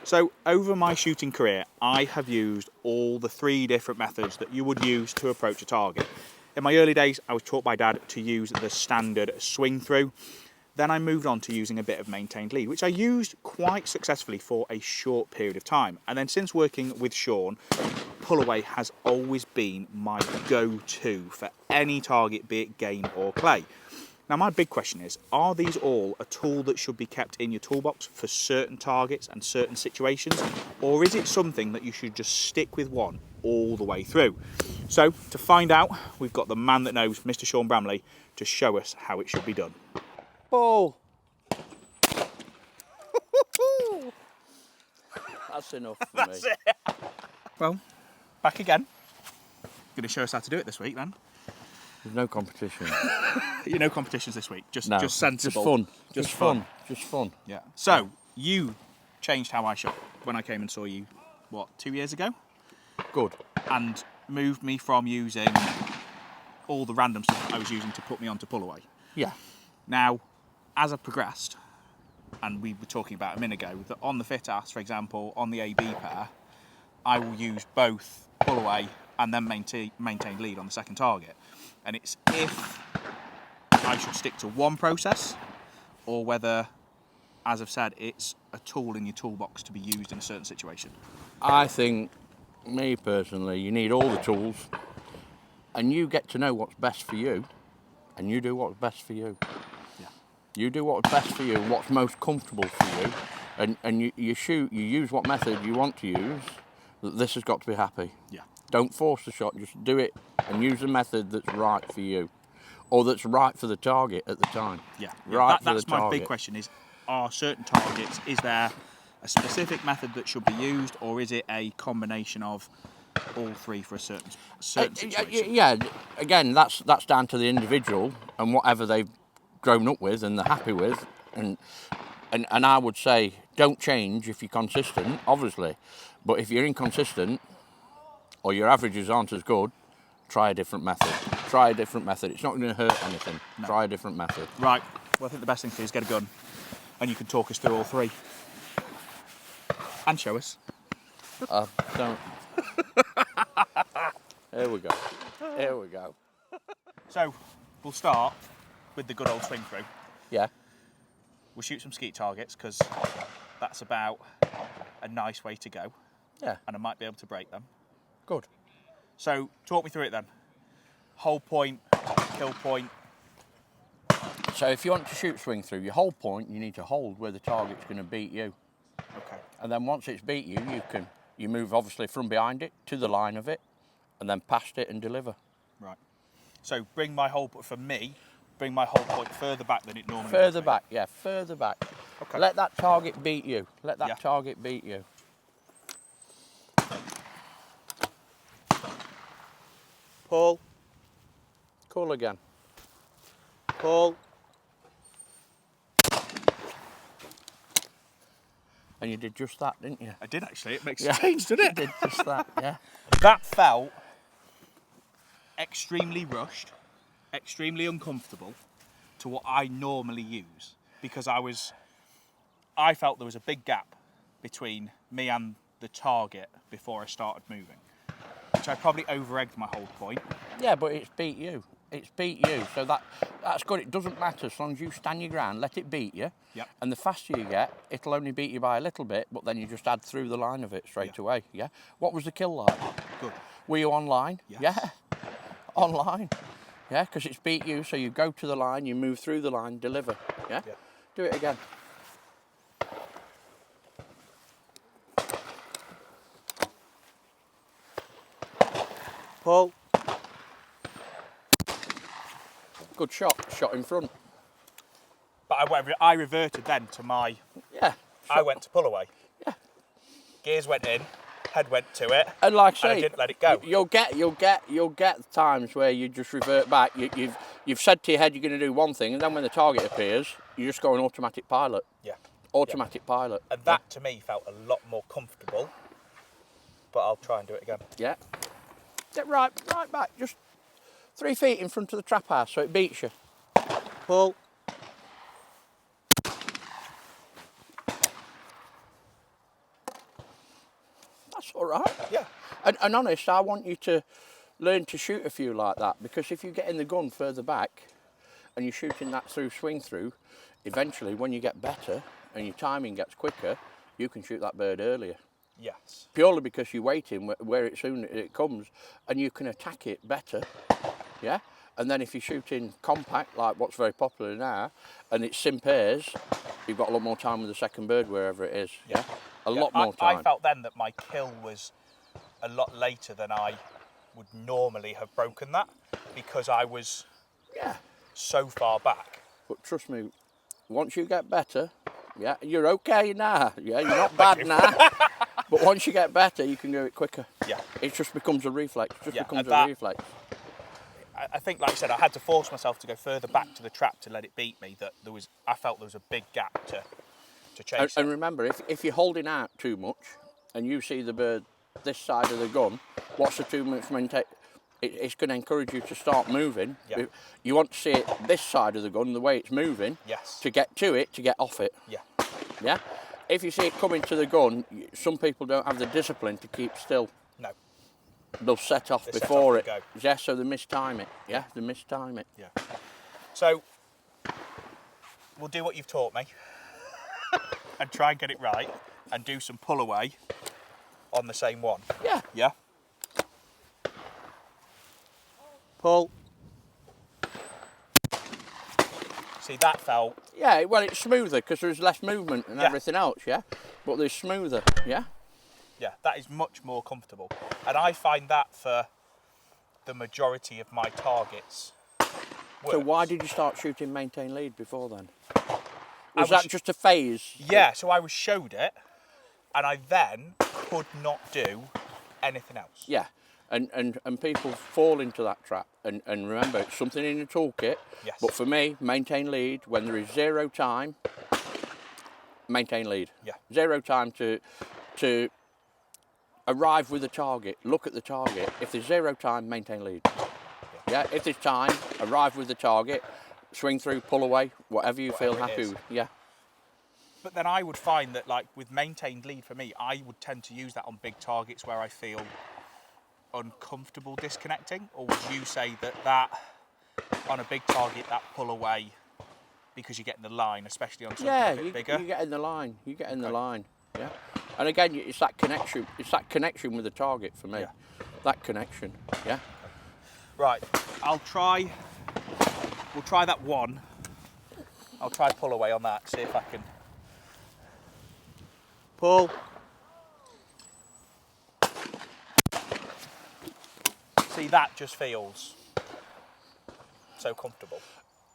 So over my shooting career, I have used all the 3 different methods that you would use to approach a target. In my early days, I was taught by Dad to use the standard swing through. Then I moved on to using a bit of maintained lead, which I used quite successfully for a short period of time. And then since working with Sean, pull away has always been my go-to for any target, be it game or clay. Now my big question is, are these all a tool that should be kept in your toolbox for certain targets and certain situations? Or is it something that you should just stick with one all the way through? So to find out, we've got the man that knows, Mr. Sean Bramley, to show us how it should be done. Ball. That's enough for That's me. it. Well, back again. Going to show us how to do it this week then. There's no competition. No competitions this week, just sensible. Just fun. Just fun. Just fun. Yeah. So, you changed how I shot when I came and saw you, what, 2 years ago? Good. And moved me from using all the random stuff that I was using to put me onto pull away. Yeah. Now, as I've progressed, and we were talking about a minute ago, that on the fitas, for example, on the AB pair, I will use both pull away and then maintain lead on the second target. And it's if I should stick to one process, or whether, as I've said, it's a tool in your toolbox to be used in a certain situation. I think, me personally, you need all the tools, and you get to know what's best for you, and you do what's best for you. Yeah. You do what's best for you, what's most comfortable for you, and you use what method you want to use. This has got to be happy. Yeah. Don't force the shot, just do it and use a method that's right for you, or that's right for the target at the time. Yeah, right for that's the target. My big question is, are certain targets, is there a specific method that should be used, or is it a combination of all 3 for a certain situation? Yeah, again, that's down to the individual and whatever they've grown up with and they're happy with, and I would say don't change if you're consistent, obviously, but if you're inconsistent or your averages aren't as good, try a different method. Try a different method. It's not going to hurt anything. No. Try a different method. Right. Well, I think the best thing to do is get a gun, and you can talk us through all 3 and show us. Don't. Here we go. Here we go. So we'll start with the good old swing through. Yeah. We'll shoot some skeet targets because that's about a nice way to go. Yeah. And I might be able to break them. Good. So talk me through it then. Hold point, kill point. So if you want to shoot swing through, your hold point, you need to hold where the target's going to beat you. Okay. And then once it's beat you, you move obviously from behind it to the line of it, and then past it and deliver. Right. So bring my hold point point further back than it normally would. Further back, yeah, further back. Okay. Let that target beat you. Let that target beat you. Pull. Call again. Pull. And you did just that, didn't you? I did actually. It makes a change, doesn't it? You did just that, yeah. That felt extremely rushed, extremely uncomfortable to what I normally use, because I felt there was a big gap between me and the target before I started moving, which I probably over-egged my hold point. Yeah, but it's beat you. It's beat you, so that's good. It doesn't matter as long as you stand your ground, let it beat you. Yep. And the faster you get, it'll only beat you by a little bit, but then you just add through the line of it straight away. Yeah. What was the kill like? Good. Were you online? Yes. Yeah. Online. Yeah, because it's beat you, so you go to the line, you move through the line, deliver. Yeah. Do it again. Pull. Good shot. Shot in front. But I reverted then to my. Yeah. I went to pull away. Yeah. Gears went in, head went to it, and like I say, I didn't let it go. You'll get times where you just revert back. You've said to your head you're going to do one thing, and then when the target appears, you just go on automatic pilot. Yeah. Automatic pilot. And that to me felt a lot more comfortable. But I'll try and do it again. Yeah. Get right back. Just 3 feet in front of the trap house so it beats you. Pull. That's all right. Yeah. And honest, I want you to learn to shoot a few like that, because if you get in the gun further back and you're shooting that swing through, eventually when you get better and your timing gets quicker, you can shoot that bird earlier. Yes. Purely because you're waiting where it comes, and you can attack it better. Yeah. And then if you're shooting compact, like what's very popular now, and it's sim pairs, you've got a lot more time with the second bird wherever it is. Yeah. A lot more time. I felt then that my kill was a lot later than I would normally have broken that, because I was so far back. But trust me, once you get better, yeah, you're okay now. Yeah, you're not bad now. But once you get better, you can do it quicker. Yeah. It just becomes a reflex. Becomes a reflex. I think, like I said, I had to force myself to go further back to the trap to let it beat me. That I felt there was a big gap to chase. And remember, if you're holding out too much and you see the bird this side of the gun, what's the 2 minutes maintain? It's going to encourage you to start moving. Yeah. You want to see it this side of the gun, the way it's moving, Yes. to get to it, to get off it. Yeah. Yeah? If you see it coming to the gun, some people don't have the discipline to keep still. No. They'll set off They set before off it. and go. Yeah, so they mistime it. Yeah, they mistime it. Yeah. So we'll do what you've taught me and try and get it right and do some pull away on the same one. Yeah. Yeah. Pull. See, that felt. Yeah, well, it's smoother because there's less movement and Yeah. everything else, yeah? But there's smoother, yeah? Yeah, that is much more comfortable. And I find that for the majority of my targets. So works. why did you start shooting maintain lead before then? was- Was that just a phase? Yeah, so I was showed it and I then could not do anything else. Yeah, and people fall into that trap. And remember, it's something in your toolkit. Yes. But for me, maintain lead, when there is zero time, maintain lead. Yeah. Zero time to arrive with the target, look at the target. If there's zero time, maintain lead. Yeah, if there's time, arrive with the target, swing through, pull away, whatever you feel Whatever it happy is. with. Yeah. But then I would find that, like, with maintained lead for me, I would tend to use that on big targets where I feel uncomfortable disconnecting. Or would you say that on a big target, that pull away, because you're getting the line, especially on something a bit bigger? You get in the line. You get in the Okay. line. Yeah. And again, it's that connection. It's that connection with the target for me. Yeah. That connection. Yeah. Right, we'll try that one. I'll try pull away on that, see if I can. Pull. See, that just feels so comfortable.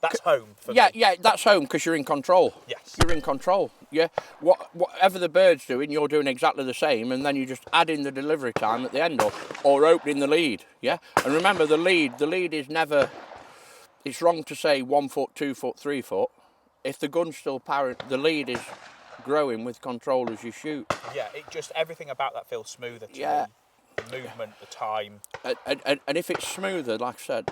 That's home for me. Yeah, that's home because you're in control. Yes. You're in control. Yeah. Whatever the bird's doing, you're doing exactly the same, and then you just add in the delivery time at the end, or opening the lead. Yeah. And remember, the lead is never. It's wrong to say 1 foot, 2 foot, 3 foot. If the gun's still powered, the lead is growing with control as you shoot. Yeah, everything about that feels smoother to Yeah. me. The movement, the time. And if it's smoother, like I said,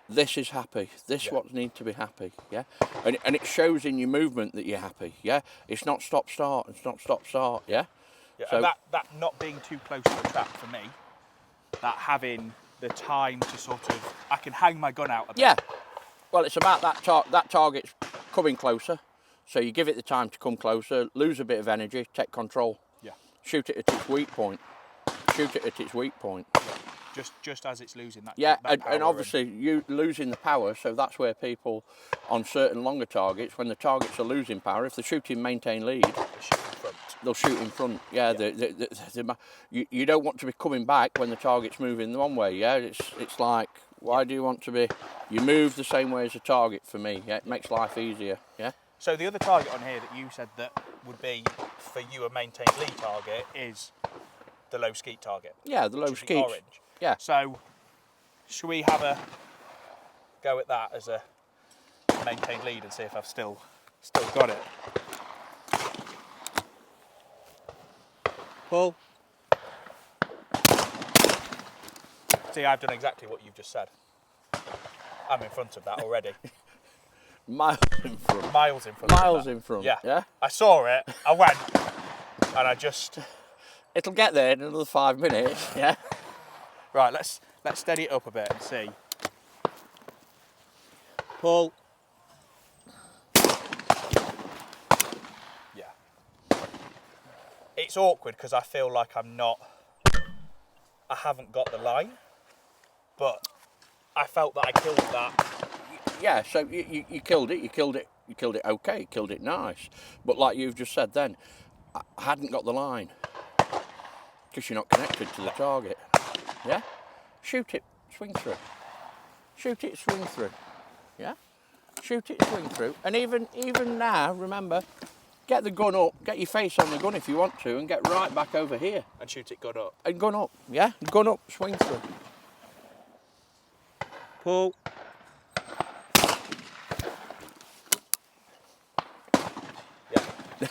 this is happy. This Yeah. what needs to be happy. Yeah. And it shows in your movement that you're happy. Yeah. It's not stop start. It's not stop start. Yeah. Yeah, So- and that not being too close to the trap for me, that having the time to sort of, I can hang my gun out a bit. Yeah. Well, it's about that target's coming closer. So you give it the time to come closer, lose a bit of energy, take control. Yeah. Shoot it at its weak point. Shoot it at its weak point. Just as it's losing that. Yeah, that power and obviously you losing the power, so that's where people on certain longer targets, when the targets are losing power, if they're shooting maintain lead, and the shoot in front. they'll shoot in front. Yeah, you don't want to be coming back when the target's moving one way. Yeah, it's like, why do you want to be? You move the same way as the target for me. Yeah, it makes life easier. Yeah. So the other target on here that you said that would be for you a maintained lead target is the low skeet target. Yeah, the low which is the skeet. orange. Yeah. So should we have a go at that as a maintained lead and see if I've still got it? Pull. See, I've done exactly what you've just said. I'm in front of that already. Miles in front. Miles in front. Miles of that. in front. Yeah. Yeah. I saw it. I went, and I just. It'll get there in another 5 minutes. Yeah. Right, let's steady it up a bit and see. Pull. Yeah. It's awkward because I feel like I haven't got the line, but I felt that I killed that. Yeah, so you killed it, you killed it okay, you killed it nice. But like you've just said then, I hadn't got the line. Because you're not connected to the target. Yeah? Shoot it, swing through. Shoot it, swing through. Yeah? Shoot it, swing through. And even now, remember, get the gun up, get your face on the gun if you want to, and get right back over here. And shoot it gun up. And gun up, yeah? Gun up, swing through. Pull. Yeah.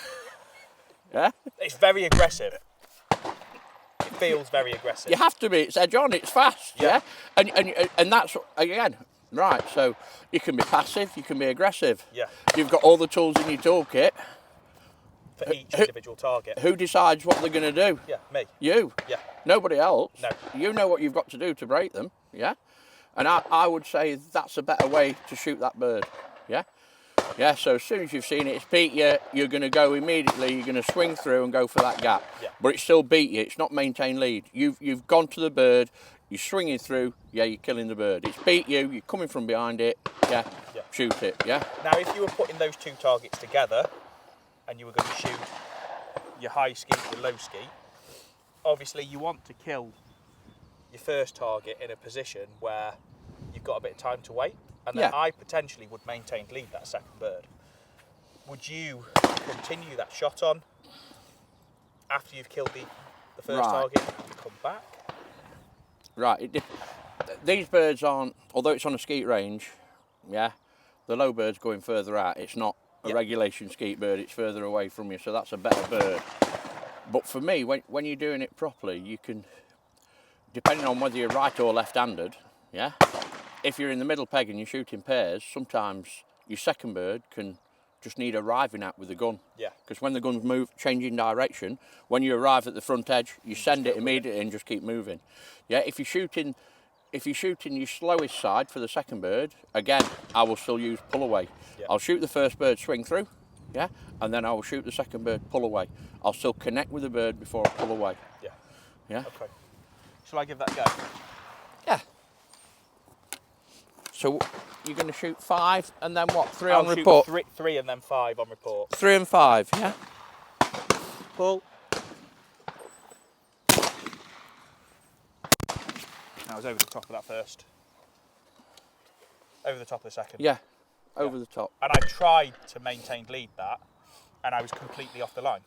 Yeah? It's very aggressive. It feels very aggressive. You have to be, it's edge on, it's fast, yeah? And that's, again, right, so you can be passive, you can be aggressive. Yeah. You've got all the tools in your toolkit. For each individual target. Who decides what they're going to do? Yeah, me. You. Yeah. Nobody else. No. You know what you've got to do to break them, yeah? And I would say that's a better way to shoot that bird, yeah? Yeah, so as soon as you've seen it, it's beat you, you're going to go immediately, you're going to swing through and go for that gap. Yeah. But it still beat you, it's not maintain lead. You've gone to the bird, you're swinging through, yeah, you're killing the bird. It's beat you, you're coming from behind it, yeah, shoot it, yeah? Now, if you were putting those two targets together and you were going to shoot your high skeet, your low skeet, obviously you want to kill your first target in a position where you've got a bit of time to wait. And then I potentially would maintain lead that second bird. Would you continue that shot on after you've killed the first target and come back? Right, these birds aren't, although it's on a skeet range, yeah, the low bird's going further out. It's not a regulation skeet bird, it's further away from you, so that's a better bird. But for me, when you're doing it properly, you can, depending on whether you're right or left-handed, yeah, if you're in the middle peg and you're shooting pairs, sometimes your second bird can just need arriving at with the gun. Yeah. Because when the gun's changing direction, when you arrive at the front edge, you send it immediately and just keep moving. Yeah. If you're shooting your slowest side for the second bird, again, I will still use pull away. Yeah. I'll shoot the first bird, swing through, yeah, and then I will shoot the second bird, pull away. I'll still connect with the bird before I pull away. Yeah. Yeah. Okay. Shall I give that a go? Yeah. So you're going to shoot 5 and then what? 3 on report? Three and then 5 on report. 3 and 5, yeah? Pull. I was over the top of that first. Over the top of the second. Yeah, over the top. And I tried to maintain lead that, and I was completely off the line.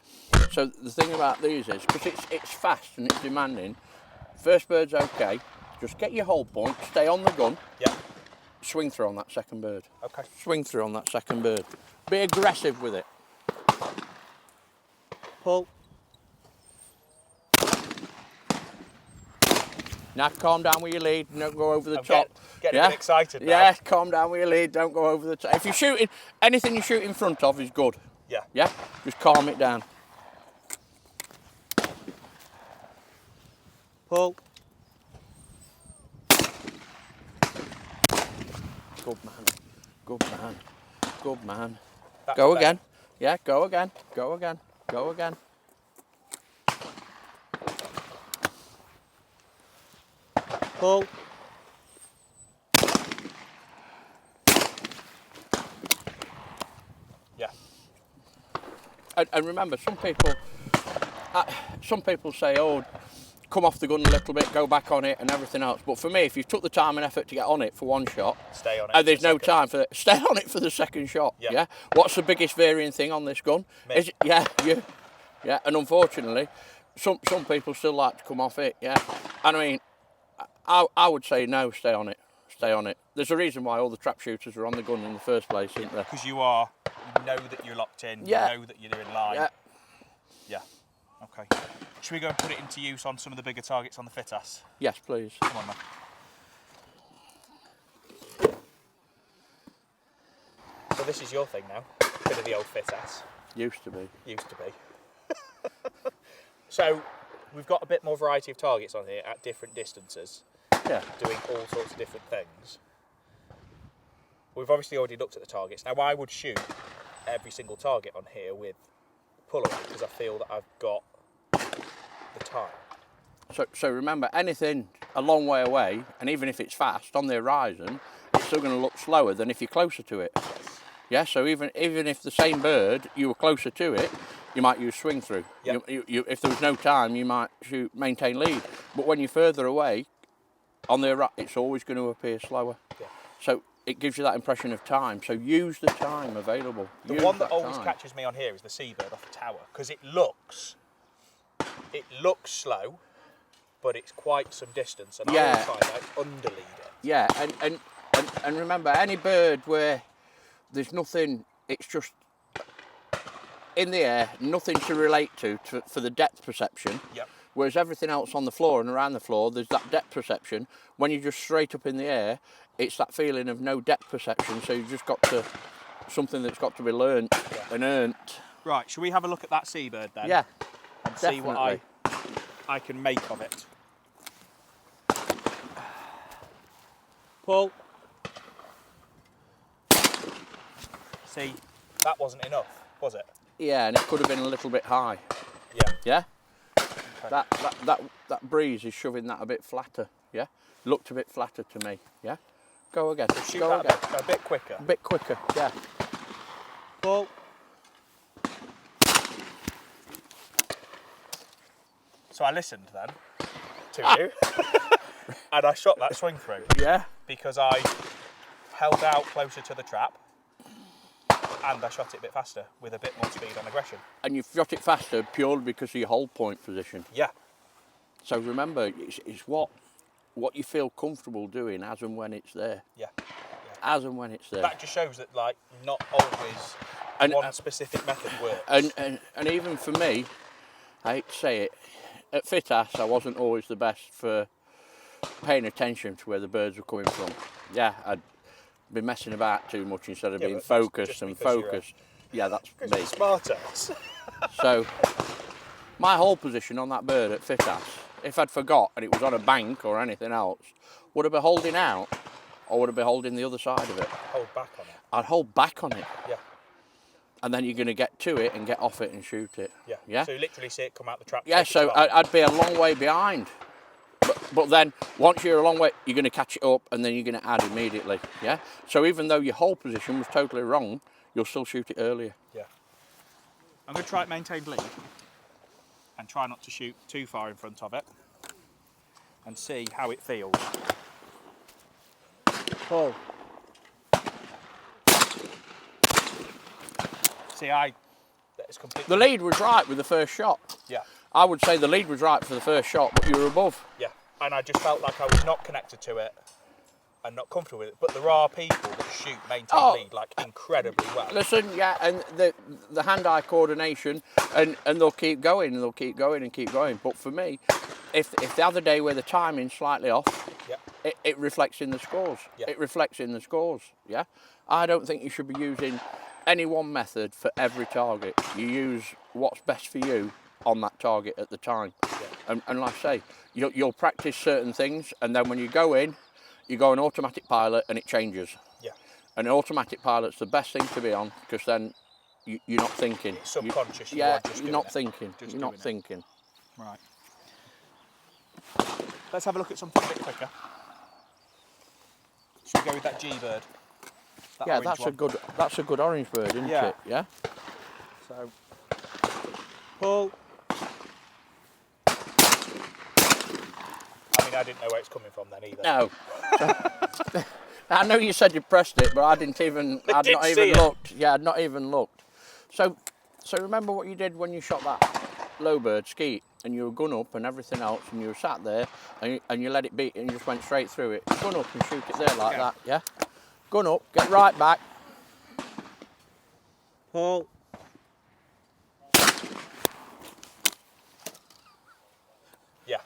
So the thing about these is, because it's fast and it's demanding, first bird's okay, just get your hold point, stay on the gun. Yeah. Swing through on that second bird. Okay. Swing through on that second bird. Be aggressive with it. Pull. Now calm down with your lead, don't go over the top. Getting a bit excited now. Yeah, calm down with your lead, don't go over the top. If you're shooting, anything you shoot in front of is good. Yeah. Yeah? Just calm it down. Pull. Good man, good man, good man. Go again. Yeah, go again, go again, go again. Pull. Yeah. And remember, some people say, oh, come off the gun a little bit, go back on it and everything else. But for me, if you took the time and effort to get on it for one shot, stay on it. And there's no time for it, stay on it for the second shot. Yeah. Yeah. What's the biggest varying thing on this gun? Is it, yeah, you. Yeah. And unfortunately, some people still like to come off it. Yeah. And I mean, I would say no, stay on it. Stay on it. There's a reason why all the trap shooters are on the gun in the first place, isn't there? Because you know that you're locked in. Yeah. You know that you're in line. Yeah. Yeah. Okay. Should we go and put it into use on some of the bigger targets on the fitas? Yes, please. Come on, man. So this is your thing now. Bit of the old fitas. Used to be. Used to be. So we've got a bit more variety of targets on here at different distances, Yeah. doing all sorts of different things. We've obviously already looked at the targets. Now I would shoot every single target on here with pull away because I feel that I've got the time. So remember, anything a long way away, and even if it's fast on the horizon, it's still going to look slower than if you're closer to it. Yeah. So even if the same bird, you were closer to it, you might use swing through. Yep. If there was no time, you might shoot maintain lead. But when you're further away, on the horizon, it's always going to appear slower. Yeah. So it gives you that impression of time. So use the time available. The Use one that always time. catches me on here is the seabird off the tower because it looks slow, but it's quite some distance, and I always find I underlead it. Yeah, and remember, any bird where there's nothing, it's just in the air, nothing to relate to for the depth perception. Yep. Whereas everything else on the floor and around the floor, there's that depth perception. When you're just straight up in the air, it's that feeling of no depth perception. So you've just got to something that's got to be learnt and earned. Right, shall we have a look at that seabird then? Yeah, and definitely. see what I can make of it. Paul. See, that wasn't enough, was it? Yeah, and it could have been a little bit high. Yeah. Yeah. That breeze is shoving that a bit flatter. Yeah. Looked a bit flatter to me. Yeah. Go again. Shoot Go that again. a bit quicker. A bit quicker. Yeah. Paul. So I listened then to you, and I shot that swing through. Yeah. Because I held out closer to the trap, and I shot it a bit faster with a bit more speed on aggression. And you've shot it faster purely because of your hold point position. Yeah. So remember, it's what you feel comfortable doing as and when it's there. Yeah. As and when it's there. That just shows that, like, not always one specific method works. And even for me, I hate to say it, at fitas I wasn't always the best for paying attention to where the birds were coming from. Yeah, I'd be messing about too much instead of being focused and focused. Yeah, that's me. Smarter. So my whole position on that bird at fitas, if I'd forgot and it was on a bank or anything else, would I be holding out or would I be holding the other side of it? Hold back on it. I'd hold back on it. Yeah. And then you're going to get to it and get off it and shoot it. Yeah. Yeah. So you literally see it come out the trap. Yeah, so I'd be a long way behind. But then, once you're a long way, you're going to catch it up and then you're going to add immediately, yeah? So even though your whole position was totally wrong, you'll still shoot it earlier. Yeah. I'm going to try to maintain lead and try not to shoot too far in front of it and see how it feels. Oh. See, it's completely... The lead was right with the first shot. Yeah. I would say the lead was right for the first shot, but you were above. Yeah, and I just felt like I was not connected to it and not comfortable with it. But there are people that shoot maintain lead like incredibly well. Listen, yeah, and the hand-eye coordination, and they'll keep going and they'll keep going and keep going. But for me, if the other day where the timing's slightly off, yeah. it reflects in the scores. Yeah. It reflects in the scores. Yeah, I don't think you should be using any one method for every target. You use what's best for you on that target at the time. Yeah. And like I say, you'll practice certain things, and then when you go in, you go on automatic pilot and it changes. Yeah. And automatic pilot's the best thing to be on, because then you're not thinking. It's subconscious. You're not thinking. You're not thinking. Right. Let's have a look at something a bit quicker. Should we go with that G-bird? Yeah, that's a good orange bird, isn't it? Yeah. So, pull. I mean, I didn't know where it's coming from then either. No. I know you said you pressed it, but I didn't even. I'd not even looked. Yeah, I'd not even looked. So remember what you did when you shot that low bird skeet, and you were gun up and everything else, and you were sat there, and you let it beat, and you just went straight through it. Gun up and shoot it there like that. Yeah. Gun up, get right back. Pull. Yeah.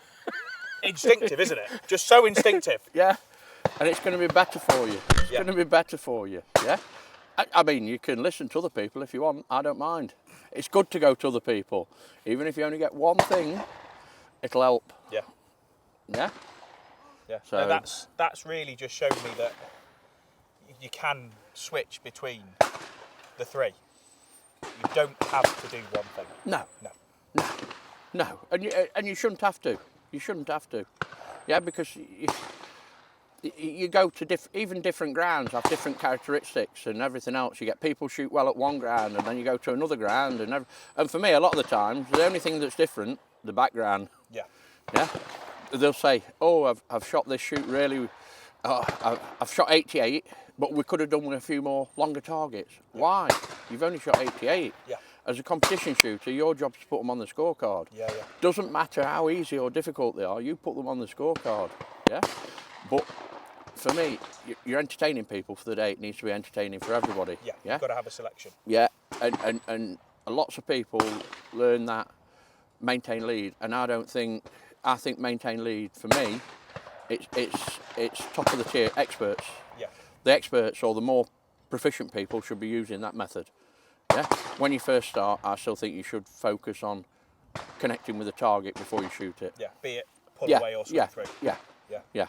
Instinctive, isn't it? Just so instinctive. Yeah. And it's going to be better for you. It's going to be better for you. Yeah. I mean, you can listen to other people if you want. I don't mind. It's good to go to other people. Even if you only get one thing, it'll help. Yeah. Yeah. Yeah. So No, that's really just shown me that you can switch between the three. You don't have to do one thing. No. No. No. No. And you shouldn't have to. You shouldn't have to. Yeah, because you go to even different grounds have different characteristics and everything else. You get people shoot well at one ground and then you go to another ground and for me a lot of the times the only thing that's different, the background. Yeah. Yeah. They'll say, oh, I've shot this shoot really, I've shot 88, but we could have done with a few more longer targets. Yeah. Why? You've only shot 88. Yeah. As a competition shooter, your job's to put them on the scorecard. Yeah, yeah. Doesn't matter how easy or difficult they are, you put them on the scorecard. Yeah. But for me, you're entertaining people for the day. It needs to be entertaining for everybody. Yeah. Yeah. You've got to have a selection. Yeah. And lots of people learn that maintain lead, and I think maintain lead for me, it's top of the tier experts. Yeah. The experts or the more proficient people should be using that method. Yeah. When you first start, I still think you should focus on connecting with the target before you shoot it. Yeah. Be it pull away or swing through. Yeah. Yeah. Yeah.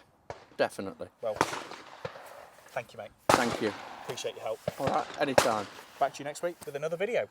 Definitely. Well, thank you, mate. Thank you. Appreciate your help. All right. Anytime. Back to you next week with another video.